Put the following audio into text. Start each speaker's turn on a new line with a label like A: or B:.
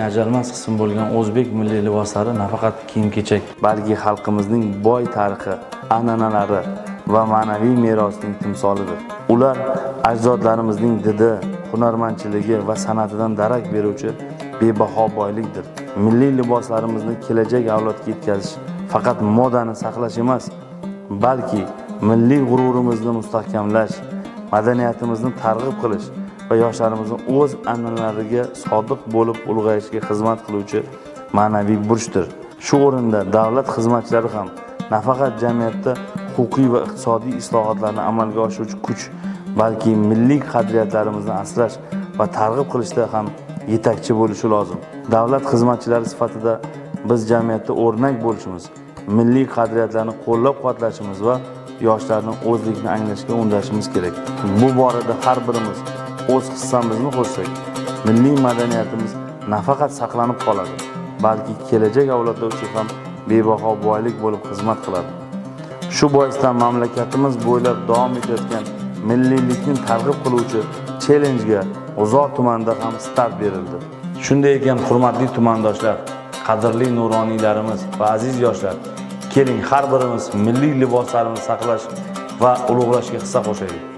A: ajralmas qismi bo'lgan o'zbek milliy liboslari nafaqat kiyim-kechak, balki xalqimizning boy tarixi, an'analari va ma'naviy merosining timsolidir. Ular ajdodlarimizning didi, hunarmandchiligi va san'atidan darak beruvchi bebaho boylikdir. Milliy liboslarimizni kelajak avlodga yetkazish faqat modani saqlash emas, balki milliy g'ururimizni mustahkamlash, madaniyatimizni targ'ib qilish va yoshlarimizni o'z an'analariga sodiq bo'lib ulg'ayishga xizmat qiluvchi ma'naviy burchdir. Shu o'rinda davlat xizmatchilari ham nafaqat jamiyatda huquqiy va iqtisodiy islohotlarni amalga oshiruvchi kuch, balki milliy qadriyatlarimizni asrash va targ'ib qilishda ham yetakchi bo'lishi lozim. Davlat xizmatchilari sifatida biz jamiyatda o'rnak bo'lishimiz, milliy qadriyatlarni qo'llab-quvvatlashimiz va yoshlarni o'zlikni anglashga undashimiz kerak. Bu borada har birimiz o'z hissamizni qo'shsak, milliy madaniyatimiz nafaqat saqlanib qoladi, balki kelajak avlodlar uchun ham bebaho boylik bo'lib xizmat qiladi. Shu boisdan mamlakatimiz bo'ylab davom etayotgan milliylikni targ'ib qiluvchi challenjga G'uzor tumanida ham start berildi. Shunday ekan, hurmatli tumandoshlar, qadrli nuroniylarimiz va aziz yoshlar, keling har birimiz milliy liboslarimizni saqlash va ulug'lashga hissa qo'shaylik.